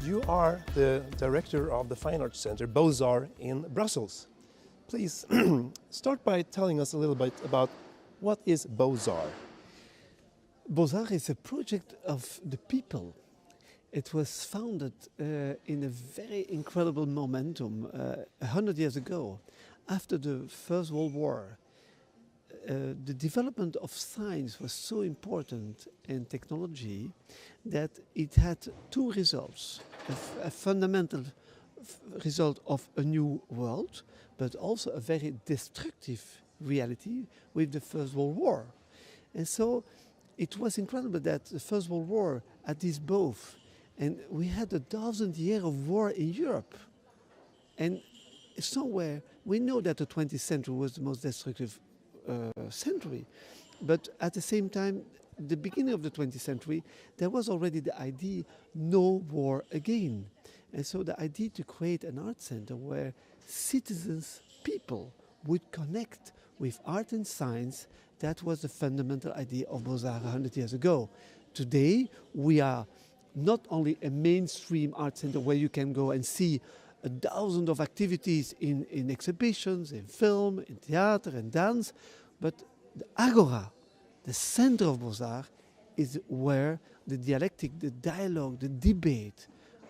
You are the director of the Fine Arts Center, Beaux-Arts, in Brussels. Please start by telling us a little bit about what is Beaux-Arts. Beaux-Arts is a project of the people. It was founded in a very incredible momentum 100 years ago. After the First World War, the development of science was so important and technology that it had two results. A fundamental result of a new world, but also a very destructive reality with the First World War. And so it was incredible that the First World War had these both. And we had 1,000 years of war in Europe. And somewhere we know that the 20th century was the most destructive century. But at the same time, the beginning of the 20th century, there was already the idea, no war again. And so the idea to create an art center where citizens, people, would connect with art and science, that was the fundamental idea of Beaux-Arts 100 years ago. Today, we are not only a mainstream art center where you can go and see 1,000 of activities in exhibitions, in film, in theater and dance, but the Agora, the center of Beaux-Arts, is where the dialectic, the dialogue, the debate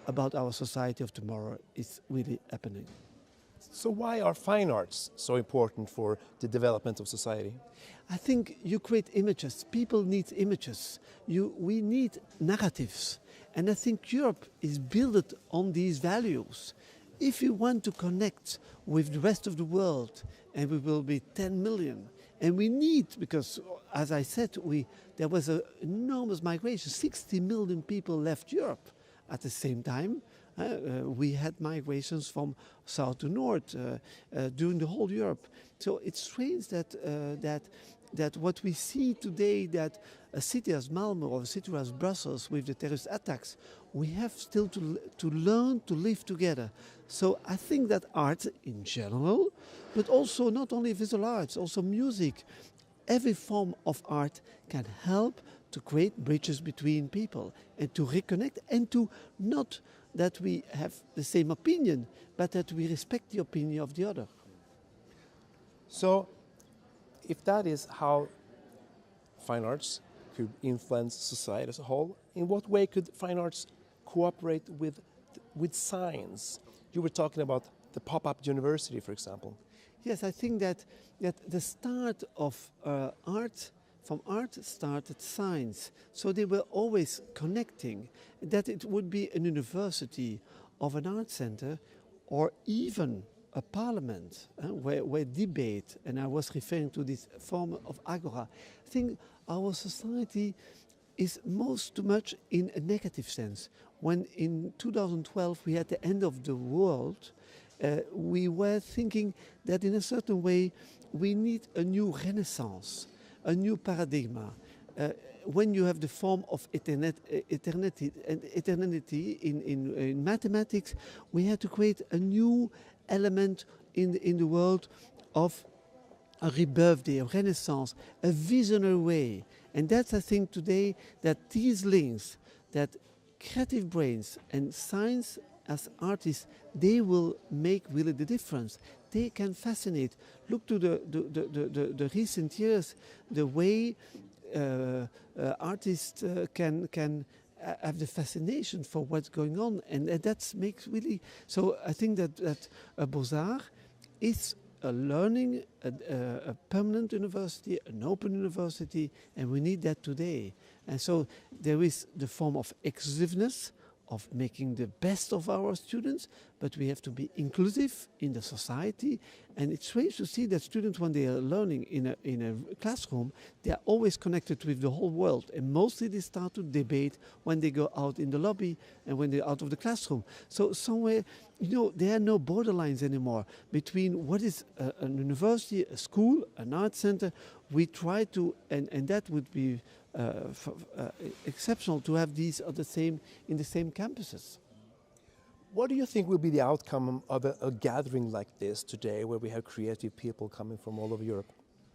about our society of tomorrow is really happening. So why are fine arts so important for the development of society? I think you create images. People need images. We need narratives. And I think Europe is built on these values. If you want to connect with the rest of the world, and we will be 10 million, and we need, because as I said, there was an enormous migration. 60 million people left Europe at the same time. We had migrations from south to north during the whole Europe. So it's strange that what we see today, that a city as Malmö or a city as Brussels with the terrorist attacks, we have still to learn to live together. So I think that art in general, but also not only visual arts, also music, every form of art can help to create bridges between people and to reconnect, and to not that we have the same opinion, but that we respect the opinion of the other. So, if that is how fine arts could influence society as a whole, in what way could fine arts cooperate with science? You were talking about the pop-up university, for example. Yes, I think that the start of from art started science. So they were always connecting, that it would be a university of an art center or even a parliament where debate, and I was referring to this form of agora. I think our society is too much in a negative sense. When in 2012 we had the end of the world, we were thinking that in a certain way we need a new renaissance, a new paradigm. When you have the form of eternity in mathematics, we had to create a new element in the world of a rebirth, a renaissance, a visionary way. And that's, I think, today that these links, that creative brains and science as artists, they will make really the difference. They can fascinate. Look to the recent years, the way artists can have the fascination for what's going on, and that makes really. So I think that Beaux-Arts is a learning, a permanent university, an open university, and we need that today. And so there is the form of exclusiveness, of making the best of our students, but we have to be inclusive in the society. And it's strange to see that students, when they are learning in a classroom, they are always connected with the whole world. And mostly they start to debate when they go out in the lobby and when they're out of the classroom. So somewhere, there are no borderlines anymore between what is a university, a school, an art center. We try to, and that would be exceptional to have these in the same campuses. What do you think will be the outcome of a gathering like this today, where we have creative people coming from all over Europe?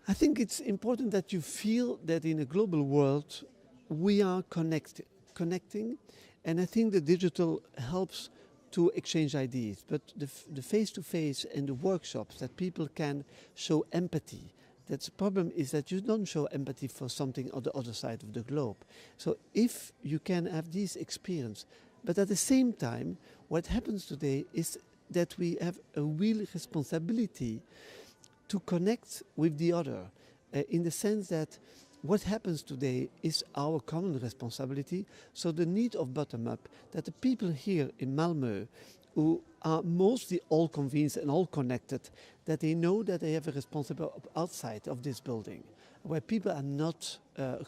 I think it's important that you feel that in a global world we are connecting, And I think the digital helps to exchange ideas, but the face-to-face and the workshops that people can show empathy. That's the problem, is that you don't show empathy for something on the other side of the globe. So if you can have this experience, but at the same time, what happens today is that we have a real responsibility to connect with the other, in the sense that what happens today is our common responsibility. So the need of bottom-up, that the people here in Malmö, who are mostly all convinced and all connected, that they know that they have a responsibility outside of this building, where people are not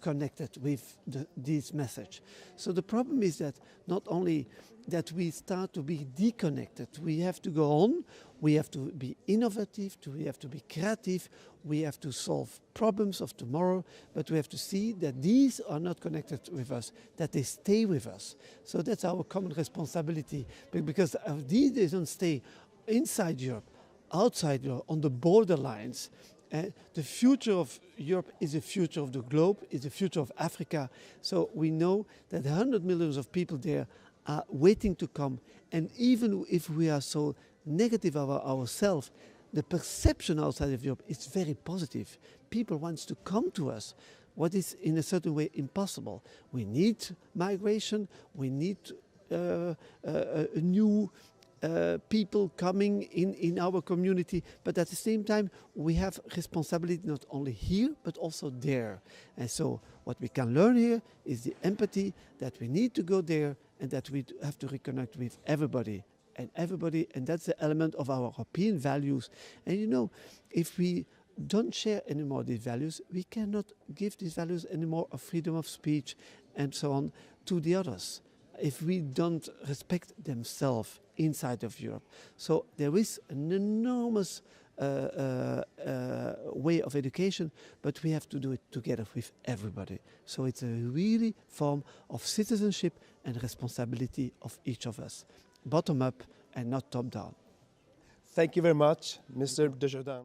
connected with this message. So the problem is that not only that we start to be deconnected, we have to go on, we have to be innovative, we have to be creative, we have to solve problems of tomorrow, but we have to see that these are not connected with us, that they stay with us. So that's our common responsibility, because these they don't stay inside Europe, outside Europe, on the borderlines. The future of Europe is the future of the globe, is the future of Africa. So we know that 100 million of people there are waiting to come. And even if we are so negative about ourselves, the perception outside of Europe is very positive. People want to come to us, what is in a certain way impossible. We need migration, we need new people coming in our community, but at the same time we have responsibility not only here but also there. And so what we can learn here is the empathy, that we need to go there and that we have to reconnect with everybody, and that's the element of our European values. And you know, if we don't share anymore these values, we cannot give these values anymore of freedom of speech and so on to the others, if we don't respect themselves inside of Europe. So there is an enormous way of education, but we have to do it together with everybody. So it's a really form of citizenship and responsibility of each of us, bottom up and not top down. Thank you very much, Mr. Dujardin.